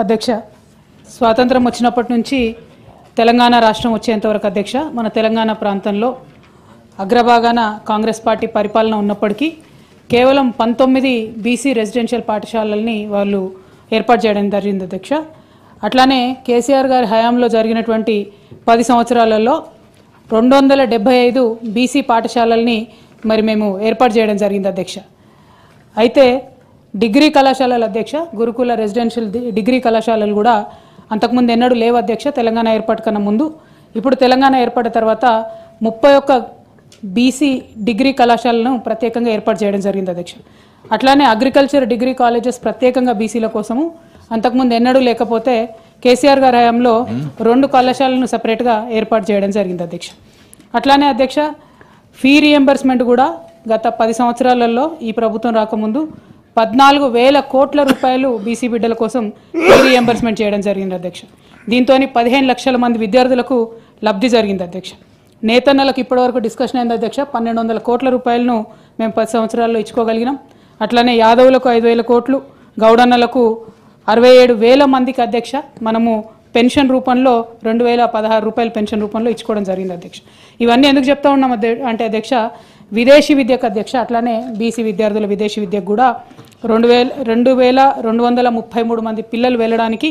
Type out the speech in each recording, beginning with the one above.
అధ్యక్ష స్వాతంత్రం వచ్చినప్పటి నుంచి తెలంగాణ రాష్ట్రం వచ్చేంతవరకు అధ్యక్ష మన తెలంగాణ ప్రాంతంలో అగ్రభాగాన కాంగ్రెస్ పార్టీ పరిపాలన ఉన్నప్పటికీ కేవలం 19 బీసీ రెసిడెన్షియల్ పాఠశాలల్ని వాళ్ళు ఏర్పాటు చేయడం జరిగింది అధ్యక్ష. అట్లానే కేసీఆర్ గారి హయాంలో జరిగినటువంటి 10 సంవత్సరాలలో 275 బీసీ పాఠశాలల్ని మరి మేము ఏర్పాటు చేయడం జరిగింది అధ్యక్ష. అయితే డిగ్రీ కళాశాలల అధ్యక్ష గురుకుల రెసిడెన్షియల్ డిగ్రీ కళాశాలలు కూడా అంతకుముందు ఎన్నడూ లేవు అధ్యక్ష తెలంగాణ ఏర్పాటు కన్నా ముందు. ఇప్పుడు తెలంగాణ ఏర్పడిన తర్వాత 31 బీసీ డిగ్రీ కళాశాలను ప్రత్యేకంగా ఏర్పాటు చేయడం జరిగింది అధ్యక్ష. అట్లానే అగ్రికల్చర్ డిగ్రీ కాలేజెస్ ప్రత్యేకంగా బీసీల కోసము అంతకుముందు ఎన్నడూ లేకపోతే కేసీఆర్ గారి హయాంలో 2 కళాశాలను సపరేట్గా ఏర్పాటు చేయడం జరిగింది అధ్యక్ష. అట్లానే అధ్యక్ష ఫీ రియంబర్స్మెంట్ కూడా గత 10 సంవత్సరాలలో ఈ ప్రభుత్వం రాకముందు 14,000 కోట్ల రూపాయలు బీసీ బిడ్డల కోసం ఫీ రియంబర్స్మెంట్ చేయడం జరిగింది అధ్యక్ష. దీంతో 15 లక్షల మంది విద్యార్థులకు లబ్ధి జరిగింది అధ్యక్ష. నేతన్నలకు ఇప్పటివరకు డిస్కషన్ అయింది అధ్యక్ష. 1,200 కోట్ల రూపాయలను మేము 10 సంవత్సరాల్లో ఇచ్చుకోగలిగినాం. అట్లానే యాదవులకు 5,000 కోట్లు, గౌడన్నలకు 67,000 మందికి అధ్యక్ష మనము పెన్షన్ రూపంలో 2,016 రూపాయల పెన్షన్ రూపంలో ఇచ్చుకోవడం జరిగింది అధ్యక్ష. ఇవన్నీ ఎందుకు చెప్తా ఉన్నాం అంటే అధ్యక్ష విదేశీ విద్యకు అధ్యక్ష అట్లానే బీసీ విద్యార్థుల విదేశీ విద్యకు కూడా 2,233 మంది పిల్లలు వెళ్ళడానికి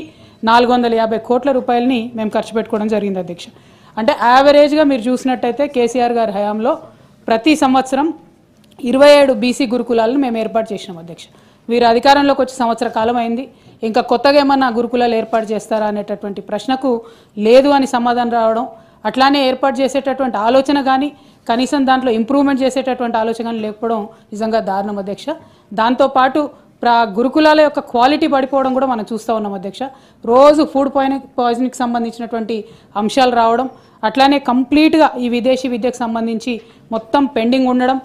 450 కోట్ల రూపాయలని మేము ఖర్చు పెట్టుకోవడం జరిగింది అధ్యక్ష. అంటే యావరేజ్గా మీరు చూసినట్టయితే కేసీఆర్ గారి హయాంలో ప్రతి సంవత్సరం 27 బీసీ గురుకులాలను మేము ఏర్పాటు చేసినాం అధ్యక్ష. వీరు అధికారంలోకి వచ్చి సంవత్సర కాలం అయింది. ఇంకా కొత్తగా ఏమన్నా గురుకులాలు ఏర్పాటు చేస్తారా అనేటటువంటి ప్రశ్నకు లేదు అని సమాధానం రావడం, అట్లానే ఏర్పాటు చేసేటటువంటి ఆలోచన కానీ కనీసం దాంట్లో ఇంప్రూవ్మెంట్ చేసేటటువంటి ఆలోచన కానీ లేకపోవడం నిజంగా దారుణం అధ్యక్ష. దాంతోపాటు గురుకులాల యొక్క క్వాలిటీ పడిపోవడం కూడా మనం చూస్తూ ఉన్నాం అధ్యక్ష. రోజు ఫుడ్ పాయిజనింగ్కి సంబంధించినటువంటి అంశాలు రావడం, అట్లానే కంప్లీట్గా ఈ విదేశీ విద్యకు సంబంధించి మొత్తం పెండింగ్ ఉండడం.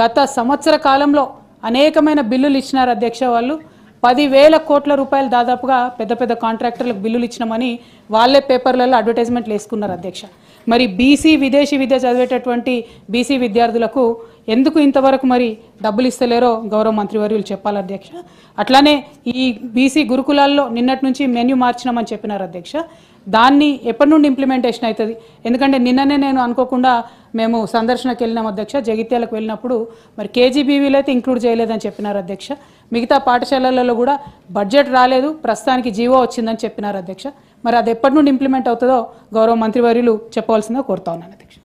గత సంవత్సర కాలంలో అనేకమైన బిల్లులు ఇచ్చినారు అధ్యక్ష. వాళ్ళు 10,000 కోట్ల రూపాయలు దాదాపుగా పెద్ద పెద్ద కాంట్రాక్టర్లకు బిల్లులు ఇచ్చినామని వాళ్ళే పేపర్లలో అడ్వర్టైజ్మెంట్లు వేసుకున్నారు అధ్యక్ష. మరి బీసీ విదేశీ విద్య చదివేటటువంటి బీసీ విద్యార్థులకు ఎందుకు ఇంతవరకు మరి డబ్బులు ఇస్తలేరో గౌరవ మంత్రివర్యులు చెప్పాలి అధ్యక్ష. అట్లానే ఈ బీసీ గురుకులాల్లో నిన్నటి నుంచి మెన్యూ మార్చినామని చెప్పినారు అధ్యక్ష. దాన్ని ఎప్పటి నుండి ఇంప్లిమెంటేషన్ అవుతుంది? ఎందుకంటే నిన్ననే నేను అనుకోకుండా మేము సందర్శనకు వెళ్ళినాం అధ్యక్ష. జగిత్యాలకు వెళ్ళినప్పుడు మరి కేజీబీవీలు అయితే ఇంక్లూడ్ చేయలేదని చెప్పినారు అధ్యక్ష. మిగతా పాఠశాలలలో కూడా బడ్జెట్ రాలేదు, ప్రస్తుతానికి జీవో వచ్చిందని చెప్పినారు అధ్యక్ష. మరి అది ఎప్పటి నుండి ఇంప్లిమెంట్ అవుతుందో గౌరవ మంత్రివర్యులు చెప్పవలసిందో కోరుతా ఉన్నాను అధ్యక్ష.